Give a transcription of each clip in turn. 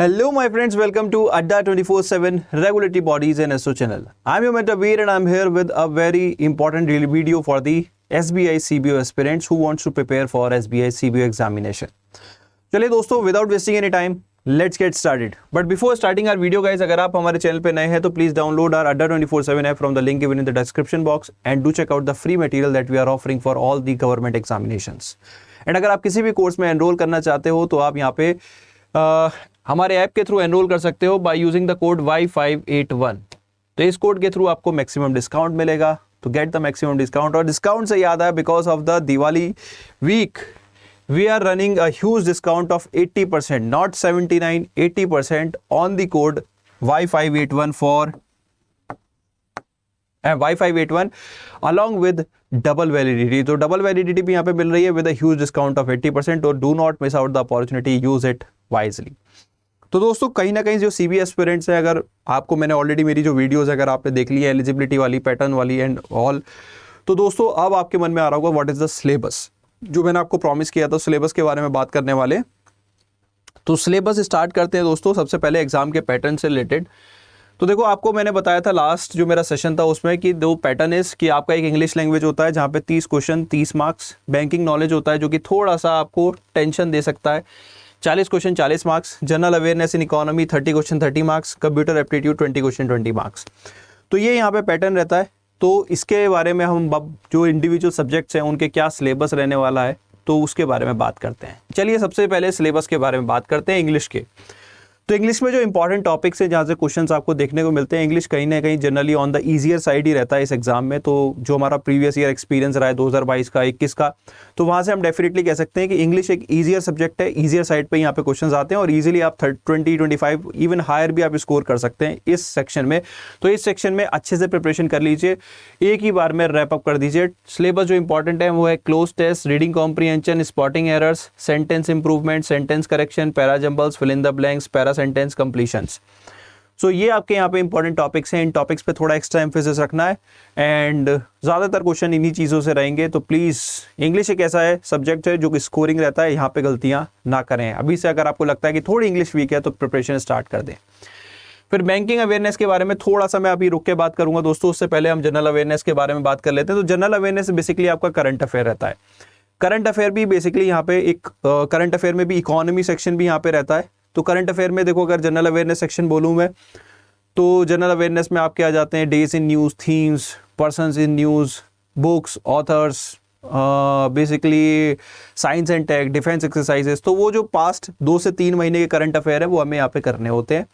Hello, my friends. Welcome to Adda 24/7 Regulatory Bodies and SO channel. I'm your mentor Veer, and I'm here with a very important video for the SBI CBO aspirants who wants to prepare for SBI CBO examination. चलिए दोस्तों, without wasting any time, let's get started. But before starting our video, guys, अगर आप हमारे channel पे नए हैं तो please download our Adda 24/7 app from the link given in the description box and do check out the free material that we are offering for all the government examinations. And अगर आप किसी भी course में enrol करना चाहते हो तो आप यहाँ पे हमारे ऐप के थ्रू एनरोल कर सकते हो by using the code Y581। तो इस कोड के थ्रू आपको मैक्सिमम डिस्काउंट मिलेगा। तो गेट द मैक्सिमम डिस्काउंट। और डिस्काउंट से याद आया, because of the Diwali week we are running a huge discount of 80%, not 79, 80% on the code Y581 for Y581 along with double validity. तो double validity भी यहाँ पे मिल रही है with a huge discount of 80%। और do not miss out the opportunity, use it wisely. तो दोस्तों, कहीं ना कहीं जो सीबी एस्पिरेंट्स हैं, अगर आपको मैंने ऑलरेडी मेरी जो वीडियोस अगर आपने देख ली है एलिजिबिलिटी वाली, पैटर्न वाली एंड ऑल, तो दोस्तों अब आपके मन में आ रहा होगा व्हाट इज द सिलेबस। जो मैंने आपको प्रॉमिस किया था सिलेबस के बारे में बात करने वाले। तो सिलेबस स्टार्ट करते हैं दोस्तों। सबसे पहले एग्जाम के पैटर्न से रिलेटेड। तो देखो, आपको मैंने बताया था लास्ट जो मेरा सेशन था उसमें कि दो पैटर्न है कि आपका एक इंग्लिश लैंग्वेज होता है जहाँ पे 30 क्वेश्चन 30 मार्क्स, बैंकिंग नॉलेज होता है जो कि थोड़ा सा आपको टेंशन दे सकता है, 40 question 40 marks, general awareness in economy 30 question 30 marks, computer aptitude 20 question 20 marks. तो ये यहाँ पे पैटर्न रहता है। तो इसके बारे में हम जो इंडिविजुअल सब्जेक्ट्स हैं उनके क्या सिलेबस रहने वाला है तो उसके बारे में बात करते हैं। चलिए सबसे पहले सिलेबस के बारे में बात करते हैं इंग्लिश के। तो इंग्लिश में जो इंपॉर्टेंट टॉपिक्स हैं जहाँ से क्वेश्चंस आपको देखने को मिलते हैं, इंग्लिश कहीं ना कहीं generally on the easier side ही रहता है इस एग्जाम में। तो जो हमारा प्रीवियस ईयर एक्सपीरियंस रहा है 2022 का 21 का, तो वहाँ से हम डेफिनेटली कह सकते हैं कि इंग्लिश एक ईजियर सब्जेक्ट है। ईजियर साइड पे यहाँ पे क्वेश्चंस आते हैं और ईजिली आप 20, 25 इवन हायर भी आप स्कोर कर सकते हैं इस सेक्शन में। तो इस सेक्शन में अच्छे से प्रिपरेशन कर लीजिए, एक ही बार में रैप अप कर दीजिए। सिलेबस जो इंपॉर्टेंट है वो है cloze test, reading comprehension, spotting errors, sentence improvement, sentence correction, para jumbles, fill in the blanks, para sentence completion. So ये आपके यहाँ पे इंपॉर्टेंट टॉपिक्स हैं। इन टॉपिक्स पे थोड़ा एक्स्ट्रा एम्फेसिस रखना है एंड ज़्यादातर क्वेश्चन इन्हीं चीज़ों से रहेंगे। तो प्लीज़, इंग्लिश एक ऐसा है सब्जेक्ट है जो कि स्कोरिंग रहता है, यहाँ पे गलतियाँ ना करें। अभी से अगर आपको लगता है कि थोड़ी इंग्लिश वीक है तो प्रिपरेशन स्टार्ट कर दें। फिर बैंकिंग अवेयरनेस के बारे में थोड़ा सा मैं अभी रुक के बात करूंगा दोस्तों। उससे पहले हम जनरल अवेयरनेस के बारे में बात कर लेते हैं। तो जनरल अवेयरनेस बेसिकली आपका करंट अफेयर रहता है। करंट अफेयर भी बेसिकली यहाँ पे एक करंट अफेयर में भी इकोनॉमी सेक्शन भी यहाँ पे रहता है। तो करंट अफेयर में देखो, अगर जनरल अवेयरनेस सेक्शन बोलूँ मैं, तो जनरल अवेयरनेस में आपके आ जाते हैं days in news, themes, persons in news, books, authors, basically science and tech, defence exercises. तो वो जो पास्ट 2 से 3 महीने के करंट अफेयर है वो हमें यहाँ पे करने होते हैं।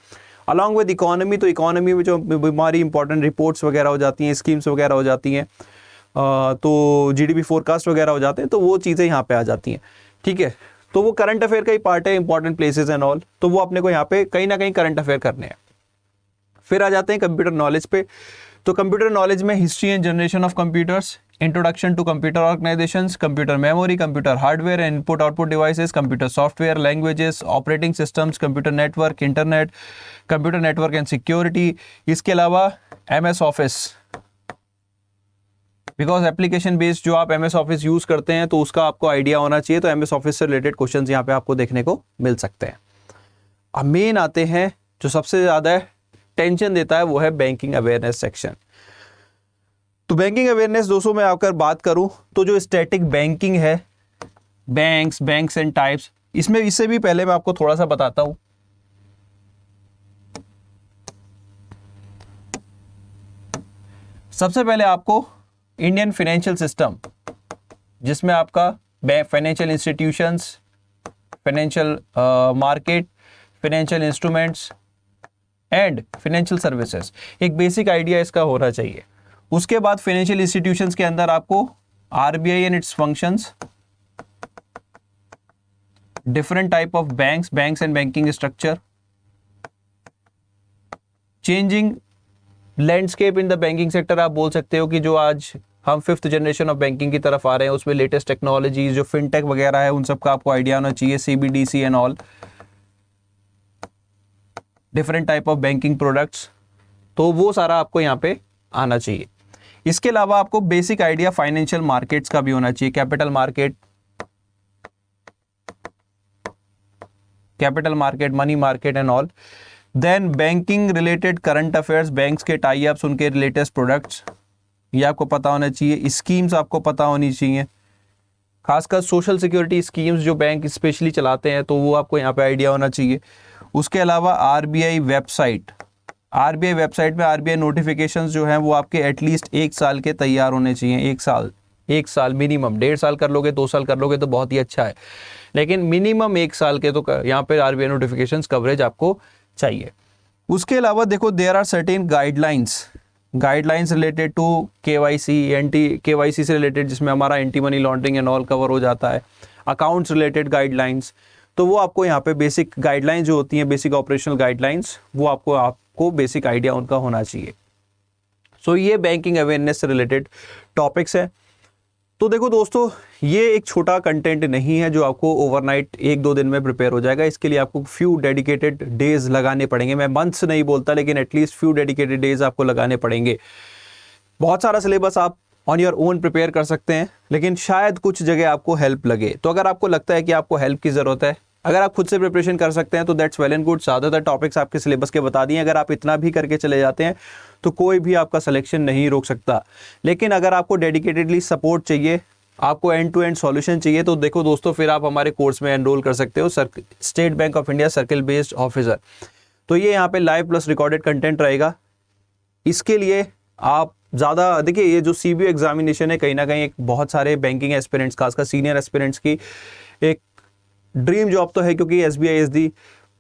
अलॉन्ग विद इकोनॉमी, तो इकोनॉमी में जो हमारी इंपॉर्टेंट रिपोर्ट्स वगैरह हो जाती हैं, स्कीम्स वगैरह हो जाती हैं, तो जीडीपी फोरकास्ट वगैरह हो जाते हैं, तो वो चीज़ें यहाँ पे आ जाती हैं। ठीक है, तो वो करंट अफेयर का ही पार्ट है, इंपॉर्टेंट प्लेसेस एंड ऑल। तो वो अपने को यहाँ पे कहीं ना कहीं करंट अफेयर करने हैं। फिर आ जाते हैं कंप्यूटर नॉलेज पे। तो कंप्यूटर नॉलेज में history and generation of computers, introduction to computer organisations, computer memory, computer hardware and input output devices, computer software, languages, operating systems, computer network, internet, computer network and security. इसके अलावा MS office, because application based जो आप MS office use करते हैं तो उसका आपको idea होना चाहिए। तो MS ऑफिस से रिलेटेड क्वेश्चंस यहाँ पे आपको देखने को मिल सकते हैं। अब मेन आते हैं जो सबसे ज्यादा टेंशन देता है, वो है बैंकिंग अवेयरनेस सेक्शन। तो बैंकिंग अवेयरनेस दोस्तों मैं आकर बात करूं तो जो स्टैटिक बैंकिंग है, बैंक्स एंड टाइप्स, इसमें इससे भी पहले मैं आपको थोड़ा सा बताता हूं। सबसे पहले आपको इंडियन फाइनेंशियल सिस्टम, जिसमें आपका financial institutions, financial market, financial instruments and financial services, एक बेसिक आइडिया इसका होना चाहिए। उसके बाद फाइनेंशियल इंस्टीट्यूशंस के अंदर आपको RBI and it's functions, different type of banks and banking structure, changing landscape in the banking sector. आप बोल सकते हो कि जो आज हम 5th जनरेशन ऑफ बैंकिंग की तरफ आ रहे हैं उसमें लेटेस्ट टेक्नोलॉजीज जो फिनटेक वगैरह है उन सब का आपको आइडिया होना चाहिए, CBDC and all, different type of banking products. तो वो सारा आपको यहाँ पे आना चाहिए। इसके अलावा आपको बेसिक आइडिया फाइनेंशियल मार्केट्स का भी होना चाहिए, capital market, capital market, money market and all. Then banking related current affairs, banks के टाई अप्स, उनके लेटेस्ट प्रोडक्ट्स, ये आपको पता होना चाहिए। स्कीम्स आपको पता होनी चाहिए, खासकर सोशल सिक्योरिटी स्कीम्स जो बैंक स्पेशली चलाते हैं, तो वो आपको यहाँ पे आइडिया होना चाहिए। उसके अलावा आरबीआई वेबसाइट में आरबीआई नोटिफिकेशंस जो हैं वो आपके एटलीस्ट 1 साल के तैयार होने चाहिए। 1 साल मिनिमम, 1.5 साल कर लोगे, 2 साल कर लोगे तो बहुत ही अच्छा है, लेकिन मिनिमम 1 साल के तो यहाँ पे आरबीआई नोटिफिकेशंस कवरेज आपको चाहिए। उसके अलावा देखो, there are certain guidelines related to KYC, anti KYC से रिलेटेड, जिसमें हमारा anti money laundering and all cover हो जाता है। अकाउंट्स रिलेटेड गाइडलाइंस, तो वो आपको यहाँ पे बेसिक गाइडलाइंस जो होती हैं, बेसिक ऑपरेशनल गाइडलाइंस, वो आपको बेसिक आइडिया उनका होना चाहिए। सो ये बैंकिंग अवेयरनेस से रिलेटेड टॉपिक्स है। तो देखो दोस्तों, ये एक छोटा कंटेंट नहीं है जो आपको ओवरनाइट 1-2 दिन में प्रिपेयर हो जाएगा। इसके लिए आपको फ्यू डेडिकेटेड डेज लगाने पड़ेंगे। मैं मंथ्स नहीं बोलता, लेकिन एटलीस्ट फ्यू डेडिकेटेड डेज आपको लगाने पड़ेंगे। बहुत सारा सिलेबस आप ऑन योर ओन प्रिपेयर कर सकते हैं, लेकिन शायद कुछ जगह आपको हेल्प लगे। तो अगर आपको लगता है कि आपको हेल्प की ज़रूरत है, अगर आप खुद से प्रिपरेशन कर सकते हैं तो दैट्स वेल एंड गुड। ज़्यादातर टॉपिक्स आपके सिलेबस के बता दिए। अगर आप इतना भी करके चले जाते हैं तो कोई भी आपका सिलेक्शन नहीं रोक सकता। लेकिन अगर आपको डेडिकेटेडली सपोर्ट चाहिए, आपको एंड टू एंड सॉल्यूशन चाहिए, तो देखो दोस्तों, फिर आप हमारे कोर्स में एनरोल कर सकते हो, state bank of India circle based officer. तो ये यहाँ पे लाइव प्लस रिकॉर्डेड कंटेंट रहेगा। इसके लिए आप ज़्यादा देखिए, ये जो सीबीओ एग्जामिनेशन है, कहीं ना कहीं एक बहुत सारे बैंकिंग एस्पिरेंट्स, खासकर सीनियर एस्पिरेंट्स की एक ड्रीम जॉब तो है, क्योंकि SBI is the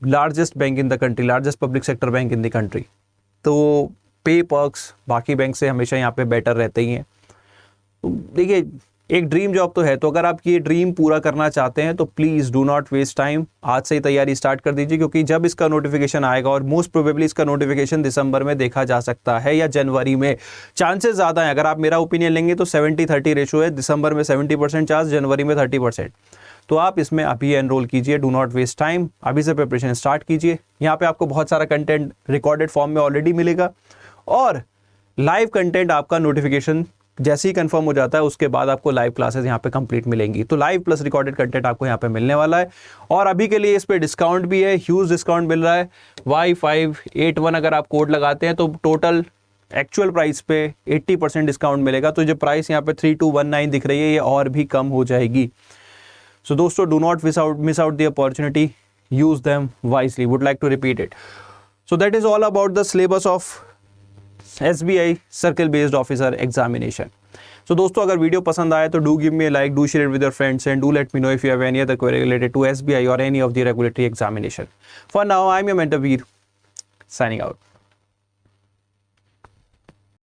largest bank in the country, largest public sector bank in the country. तो पे पर्क्स बाकी बैंक से हमेशा यहाँ पे बेटर रहते ही हैं। तो देखिए, एक ड्रीम जॉब तो है। तो अगर आप ये ड्रीम पूरा करना चाहते हैं तो please do not waste time, आज से ही तैयारी स्टार्ट कर दीजिए, क्योंकि जब इसका नोटिफिकेशन आएगा, और मोस्ट प्रोबेबली इसका नोटिफिकेशन दिसंबर में देखा जा सकता है या जनवरी में, चांसेस ज़्यादा हैं। अगर आप मेरा ओपिनियन लेंगे तो 70-30 रेशो है, दिसंबर में 70% चांस, जनवरी में 30%। तो आप इसमें अभी एनरोल कीजिए, डू नॉट वेस्ट टाइम, अभी से प्रिपरेशन स्टार्ट कीजिए। यहाँ पे आपको बहुत सारा कंटेंट रिकॉर्डेड फॉर्म में ऑलरेडी मिलेगा, और लाइव कंटेंट आपका नोटिफिकेशन जैसे ही कंफर्म हो जाता है उसके बाद आपको लाइव क्लासेस यहाँ पे कंप्लीट मिलेंगी। तो लाइव प्लस रिकॉर्डेड कंटेंट आपको यहाँ पे मिलने वाला है, और अभी के लिए इस पे डिस्काउंट भी है, ह्यूज डिस्काउंट मिल रहा है। Y581 अगर आप कोड लगाते हैं तो टोटल एक्चुअल प्राइस पे 80% डिस्काउंट मिलेगा। तो जो प्राइस यहाँ पे 3219 दिख रही है, ये और भी कम हो जाएगी। सो दोस्तों, do not miss out the opportunity, use them wisely, would like to repeat it. So that is all about the syllabus of SBI circle based officer examination. So दोस्तों, अगर वीडियो पसंद आए तो do give me a like, do share it with your friends, and do let me know if you have any other query related to SBI or any of the regulatory examination. For now, I'm your mentor Veer, signing out.